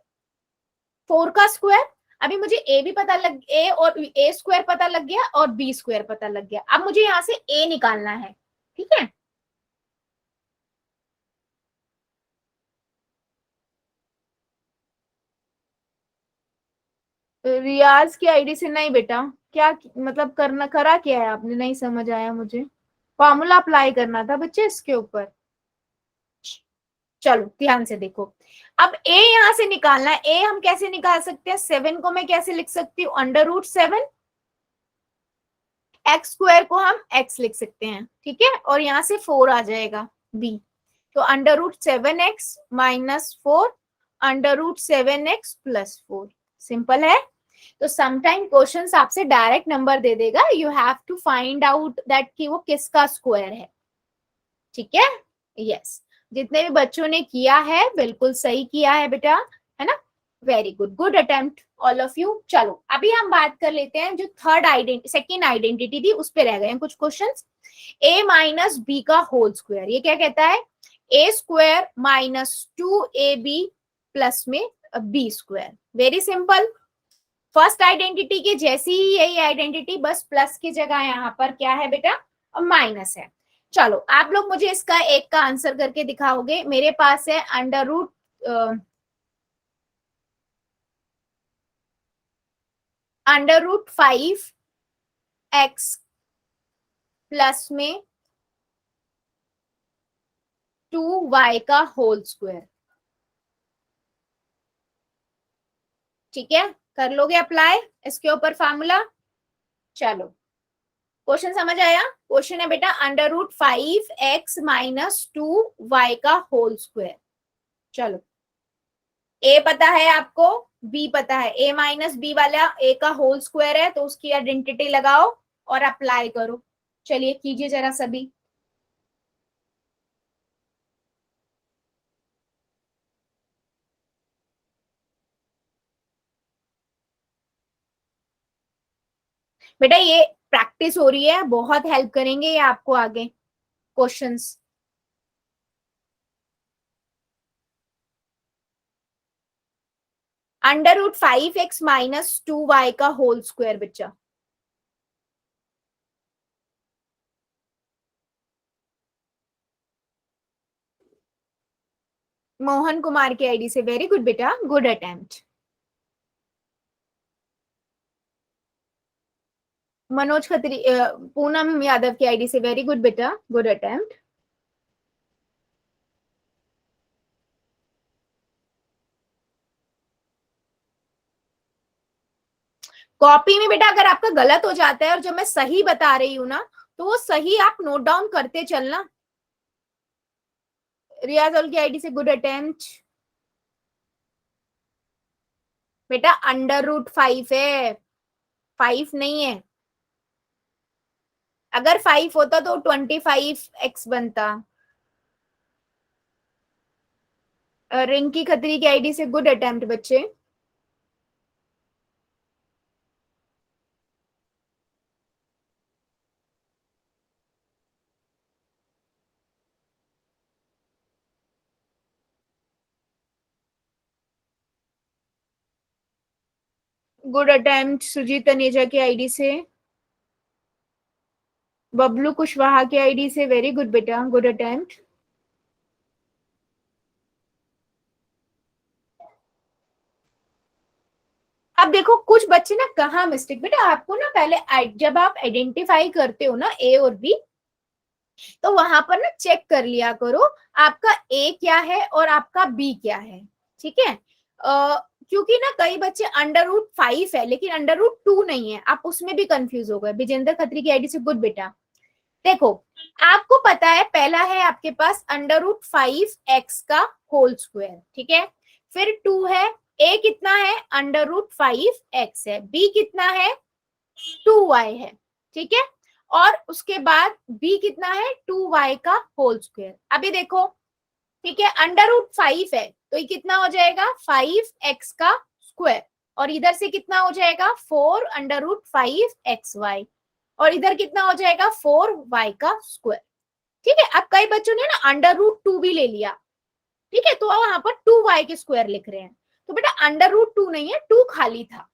4 का स्क्वायर। अभी मुझे a भी पता लग, a और a² पता लग गया और b² पता लग गया, अब मुझे यहाँ से a निकालना है। ठीक है, रियाज की आईडी से नहीं बेटा, क्या मतलब करना, करा क्या है आपने, नहीं समझ आया मुझे। फॉर्मूला अप्लाई करना था बच्चे इसके ऊपर। चलो ध्यान से देखो, अब a यहां से निकालना है। a हम कैसे निकाल सकते हैं? 7 को मैं कैसे लिख सकती हूँ? √7। x² को हम x लिख सकते हैं, ठीक है, और यहां से 4 आ जाएगा b, तो √7x - 4 √7x + 4। सिंपल है। तो समटाइम क्वेश्चंस आपसे डायरेक्ट नंबर दे देगा, you have to find out that कि वो किसका स्क्वायर है। ठीक है, यस, जितने भी बच्चों ने किया है बिल्कुल सही किया है बेटा, है ना? Very good, good attempt all of you. चलो अभी हम बात कर लेते हैं जो थर्ड आइडेंटिटी, सेकेंड आइडेंटिटी थी, उस पे रह गए हैं कुछ क्वेश्चंस। a - b का होल स्क्वायर, ये क्या कहता है? a² - 2ab प्लस में b²। Very simple, first identity के जैसी ही यही आइडेंटिटी, बस प्लस की जगह यहाँ पर क्या है बेटा? और माइनस है। चलो आप लोग मुझे इसका एक का आंसर करके दिखाओगे। मेरे पास है अंडर रूट 5x प्लस में 2y का होल स्क्वायर। ठीक है, कर लोगे अप्लाई इसके ऊपर फार्मूला। चलो क्वेश्चन समझ आया। क्वेश्चन है बेटा अंडर रूट 5x - 2y का होल स्क्वायर। चलो ए पता है आपको, बी पता है। ए माइनस बी वाला ए का होल स्क्वायर है, तो उसकी आइडेंटिटी लगाओ और अप्लाई करो। चलिए कीजिए जरा सभी। बेटा ये प्रैक्टिस हो रही है, बहुत हेल्प करेंगे ये आपको आगे questions. Under root 5x - 2y का होल स्क्वायर बच्चा। मोहन कुमार की आईडी से, वेरी गुड बेटा, गुड अटेम्प्ट। मनोज खत्री, पूनम यादव की आईडी से, वेरी गुड बेटा, गुड अटेम्प्ट। कॉपी में बेटा अगर आपका गलत हो जाता है और जब मैं सही बता रही हूं ना, तो वो सही आप नोट डाउन करते चलना। रियाजल की आईडी से गुड अटेम्प्ट। बेटा अंडर रूट 5 है, 5 नहीं है। अगर 5 होता तो 25x बनता। रिंकी खत्री की आईडी से गुड अटेम्प्ट बच्चे। गुड अटेम्प्ट सुजीत तनेजा की आईडी से। बबलू कुशवाहा की आईडी से, वेरी गुड बेटा, गुड अटेम्प्ट। अब देखो कुछ बच्चे ना कहाँ मिस्टेक, बेटा आपको ना पहले जब आप आइडेंटिफाई करते हो ना ए और बी, तो वहां पर ना चेक कर लिया करो आपका ए क्या है और आपका बी क्या है। ठीक है, क्योंकि ना कई बच्चे अंडर रूट 5 है लेकिन अंडर रूट 2 नहीं है, आप उसमें भी कंफ्यूज हो गए। विजेंद्र खत्री की आईडी से गुड बेटा। देखो आपको पता है पहला है आपके पास अंडर रूट 5x का होल स्क्वायर, ठीक है। फिर 2 है, ए कितना है, अंडर रूट 5x है, बी कितना है, 2y है, ठीक है। और उसके बाद b कितना है, 2y का होल स्क्वायर। अभी देखो, ठीक है, अंडर रूट 5 है तो ये कितना हो जाएगा, 5x का स्क्वायर। और इधर से कितना हो जाएगा, 4 अंडर रूट 5xy। और इधर कितना हो जाएगा, 4y का स्क्वायर। ठीक है, अब कई बच्चों ने ना अंडर रूट 2 भी ले लिया, ठीक है, तो वहां पर 2y के स्क्वायर लिख रहे हैं। तो बेटा अंडर रूट 2 नहीं है, 2 खाली था।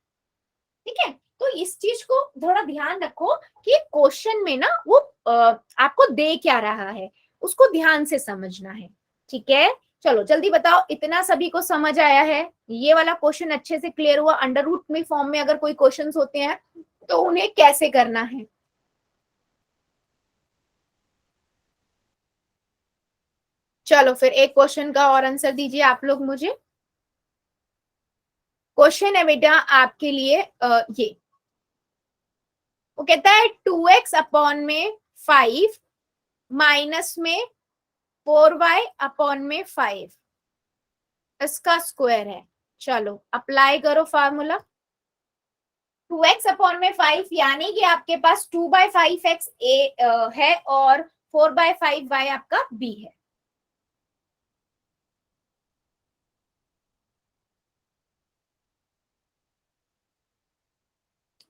ठीक है, तो इस चीज को थोड़ा ध्यान रखो कि क्वेश्चन में ना वो आपको दे क्या रहा है, उसको ध्यान से समझना है। ठीक है, चलो जल्दी बताओ, इतना सभी को समझ आया है? ये वाला क्वेश्चन अच्छे से क्लियर हुआ? अंडर रूट में फॉर्म में अगर कोई क्वेश्चंस होते हैं तो उन्हें कैसे करना है? चलो फिर एक क्वेश्चन का और आंसर दीजिए आप लोग मुझे। क्वेश्चन है बेटा आपके लिए ये, वो कहता है 2x/5 माइनस में 4y/5 इसका स्क्वायर है। चलो अप्लाई करो फार्मूला। 2x/5 यानी कि आपके पास 2/5x ए है और 4/5y आपका b है।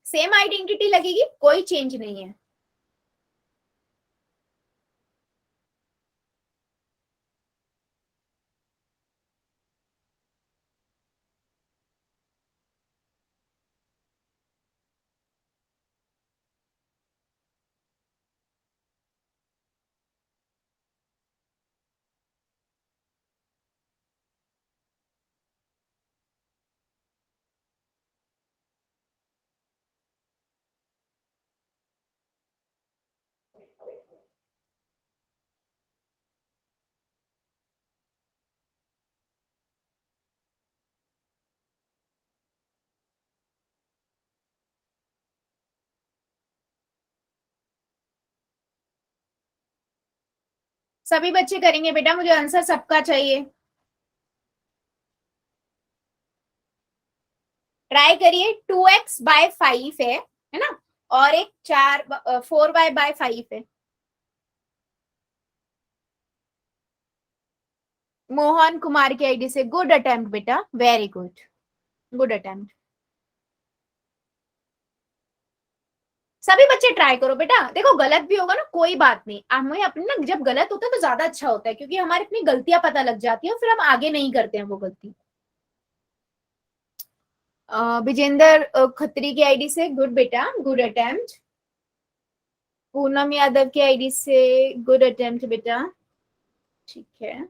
सेम आइडेंटिटी लगेगी, कोई चेंज नहीं है। सभी बच्चे करेंगे बेटा, मुझे आंसर सबका चाहिए। ट्राई करिए। 2x/5 है ना, और एक 4y/5 है। मोहन कुमार की आईडी से गुड अटेम्प्ट बेटा, वेरी गुड, गुड अटेम्प्ट। सभी बच्चे ट्राई करो बेटा। देखो गलत भी होगा ना, कोई बात नहीं, हमें अपने ना जब गलत होता है तो ज्यादा अच्छा होता है, क्योंकि हमारी अपनी गलतियां पता लग जाती है और फिर हम आगे नहीं करते हैं वो गलती। विजेंद्र खत्री की आईडी से गुड बेटा, गुड अटेम्प्ट। पूनम यादव की आईडी से गुड अटेम्प्ट बेटा, ठीक है।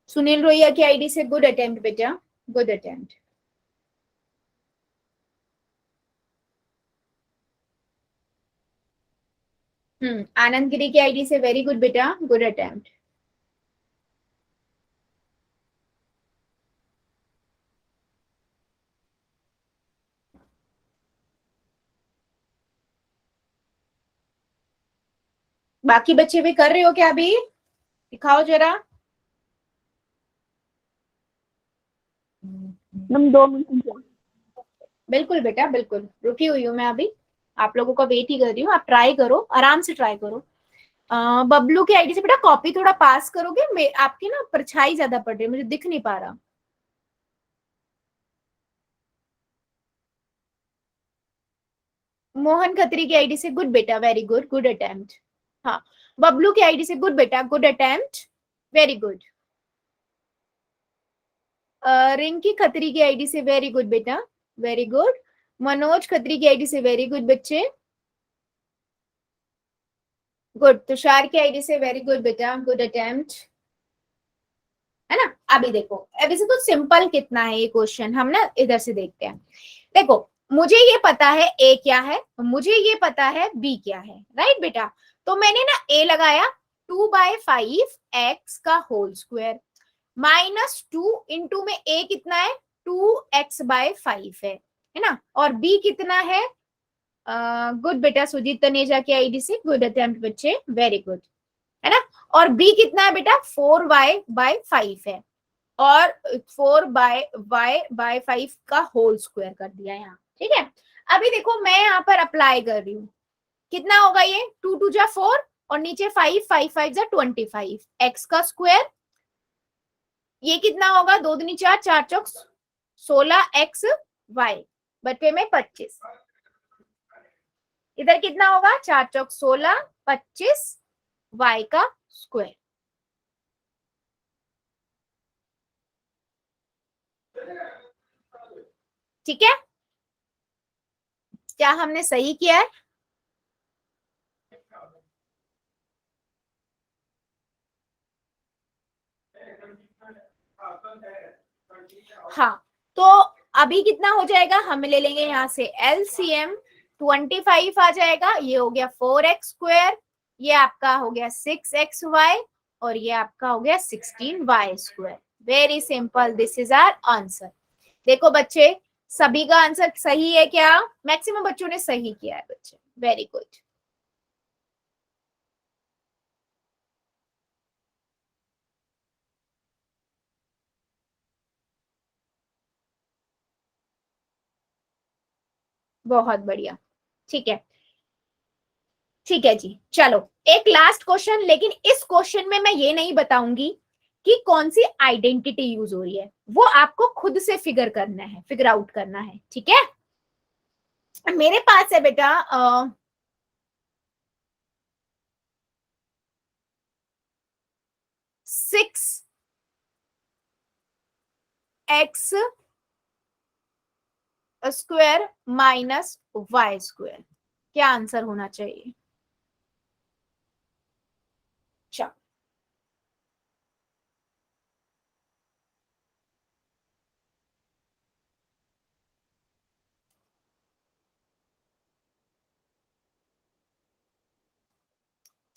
सुनील रोहिया की आईडी से गुड अटेम्प्ट बेटा, गुड अटेम्प्ट। आनंद गिरी की आईडी से वेरी गुड बेटा, गुड अटेम्प्ट। बाकी बच्चे भी कर रहे हो क्या अभी? दिखाओ जरा। Ma'am 2 minute. बिल्कुल बेटा, बिल्कुल रुकी हुई हूँ मैं अभी, आप लोगों का वेट ही कर रही हूँ। आप ट्राई करो, आराम से ट्राई करो। बबलू की आईडी से बेटा कॉपी थोड़ा पास करोगे, आपकी ना परछाई ज्यादा पड़ रही है, मुझे दिख नहीं पा रहा। मोहन खत्री की आईडी से गुड बेटा, वेरी गुड, गुड अटेम्प्ट। हाँ, बबलू की आईडी से गुड बेटा, good attempt, very good. Rinki Khatri की आईडी से वेरी गुड बेटा, वेरी गुड। मनोज खत्री की आईडी से वेरी गुड बच्चे, गुड। तुषार की आईडी से वेरी गुड बेटा, गुड अटेम्प्ट, है ना। अभी देखो, अभी से कुछ सिंपल कितना है ये क्वेश्चन, हम ना इधर से देखते हैं। देखो मुझे ये पता है ए क्या है, मुझे ये पता है बी क्या है, राइट बेटा। तो मैंने ना ए लगाया 2/5 x का होल स्क्वायर माइनस 2 इंटू में ए कितना है 2x/5 है ना, और बी कितना है, गुड बेटा सुजीत तनेजा की आईडी से गुड अटेम्प्ट बच्चे, वेरी गुड, है ना। और बी कितना है बेटा 4y/5 है, और 4y/5 का होल स्क्वायर कर दिया यहाँ, ठीक है। अभी देखो मैं यहाँ पर अप्लाई कर रही हूँ, कितना होगा ये 2×2 = 4 और नीचे 5, 5×5 = 25 x का स्क्वायर, ये कितना होगा 2 दूनी 4, 4 चौक 16x/y बटे में 25, इधर कितना होगा 4 चौक 16, 25 y का स्क्वायर। ठीक है, क्या हमने सही किया है? हाँ, तो अभी कितना हो जाएगा, हम ले लेंगे यहाँ से एलसीएम, 25 आ जाएगा, ये हो गया 4x², ये आपका हो गया 6xy, और ये आपका हो गया 16y²। Very simple, this is our answer. देखो बच्चे, सभी का आंसर सही है क्या? मैक्सिमम बच्चों ने सही किया है बच्चे, वेरी गुड। बहुत बढ़िया, ठीक है, ठीक है जी। चलो एक लास्ट क्वेश्चन, लेकिन इस क्वेश्चन में मैं ये नहीं बताऊंगी कि कौन सी आइडेंटिटी यूज हो रही है, वो आपको खुद से फिगर करना है, फिगर आउट करना है, ठीक है। मेरे पास है बेटा 6x² माइनस y², क्या आंसर होना चाहिए? चलो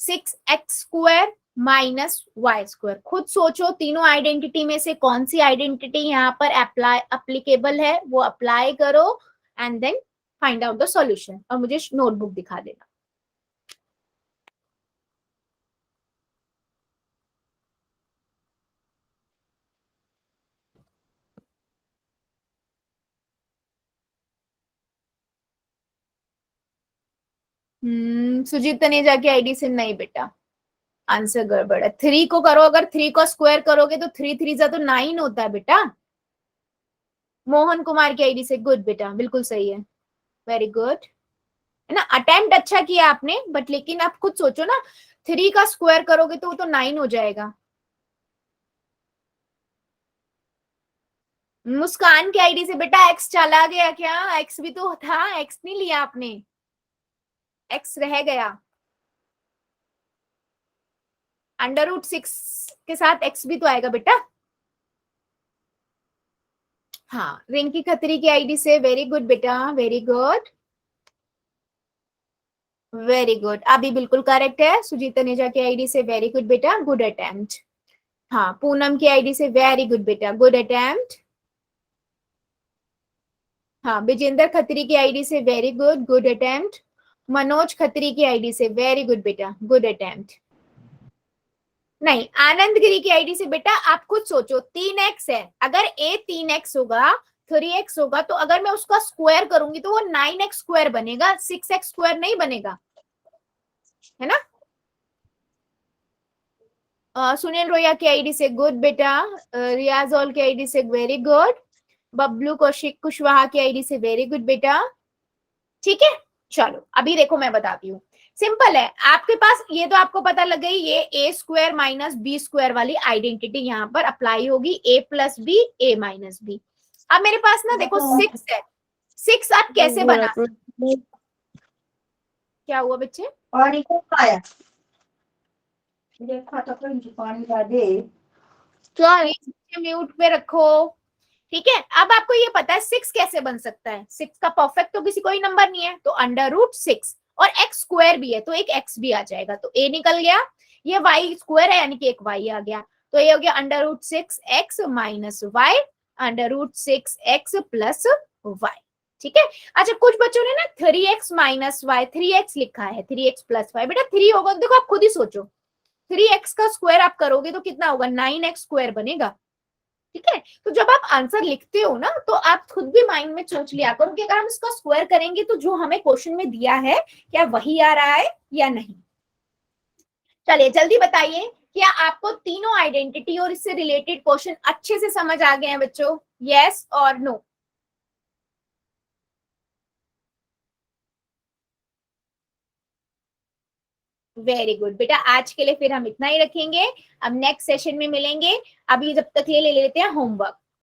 6x² माइनस y², खुद सोचो तीनों आइडेंटिटी में से कौन सी आइडेंटिटी यहाँ पर अप्लीकेबल है, वो अप्लाई करो and then find out the solution, और मुझे नोटबुक दिखा देना। सुजीत तनेजा की आईडी से नहीं बेटा, आंसर गड़बड़ है। 3 को करो, अगर 3 को स्क्वायर करोगे तो 3 3 जा तो 9 होता है बेटा। मोहन कुमार की आईडी से, गुड बेटा, बिल्कुल सही है, वेरी गुड, है ना। अटेम्प्ट अच्छा किया आपने, बट लेकिन आप खुद सोचो ना, 3 का स्क्वायर करोगे तो वो तो 9 हो जाएगा। मुस्कान की आईडी से, बेटा एक्स चला गया क्या? एक्स भी तो था, एक्स नहीं लिया आपने, एक्स रह गया। √6 के साथ एक्स भी तो आएगा बेटा। हाँ, रिंकी खत्री की आईडी से, वेरी गुड बेटा, वेरी गुड, वेरी गुड, अभी बिल्कुल करेक्ट है। सुजीत तनेजा की आईडी से, वेरी गुड बेटा, गुड अटेम्प्ट। हाँ, पूनम की आईडी से, वेरी गुड बेटा, गुड अटेम्प्ट। हाँ, विजेंद्र खत्री की आईडी से, very good, good attempt. Manoj Khatri की आईडी से, वेरी गुड बेटा, गुड अटेम्प्ट। नहीं, आनंद गिरी की आईडी से, बेटा आप खुद सोचो, 3x है, अगर a 3x होगा, 3x होगा, तो अगर मैं उसका स्क्वायर करूंगी तो वो 9x स्क्वायर बनेगा, 6x स्क्वायर नहीं बनेगा, है ना। सुनील रोया की आईडी से, गुड बेटा। रियाज ऑल की आईडी से, वेरी गुड। बबलू कौशिक कुशवाहा की आईडी से, वेरी गुड बेटा, ठीक है। चलो अभी देखो, मैं बताती हूँ, सिंपल है, आपके पास ये तो आपको पता लग गई, ये a square minus B square वाली आइडेंटिटी यहाँ पर अप्लाई होगी, a plus B, a minus B. अब मेरे पास ना देखो 6 है, 6 आप कैसे बना सकते? क्या हुआ बच्चे? पानी को खाया देखा तो कोई पानी का दे, म्यूट पे रखो, ठीक है। अब आपको ये पता है 6 कैसे बन सकता है, 6 का परफेक्ट तो किसी कोई नंबर नहीं है, तो √6 और x स्क्वायर भी है तो एक x भी आ जाएगा, तो a निकल गया, ये y स्क्वायर है यानी कि एक y आ गया, तो ये हो गया √6x minus y, √6x plus y, ठीक है। अच्छा, कुछ बच्चों ने ना 3x माइनस y 3x लिखा है, 3x प्लस y, बेटा 3 होगा, देखो आप खुद ही सोचो, 3x का स्क्वायर आप करोगे तो कितना होगा, 9x स्क्वायर बनेगा, ठीक है। तो जब आप आंसर लिखते हो ना, तो आप खुद भी माइंड में सोच लिया करो कि अगर हम इसका स्क्वायर करेंगे तो जो हमें क्वेश्चन में दिया है क्या वही आ रहा है या नहीं। चलिए जल्दी बताइए, क्या आपको तीनों आइडेंटिटी और इससे रिलेटेड क्वेश्चन अच्छे से समझ आ गए हैं बच्चों, यस और नो? वेरी गुड बेटा, आज के लिए फिर हम इतना ही रखेंगे, अब नेक्स्ट सेशन में मिलेंगे, अभी जब तक ले लेते हैं होमवर्क।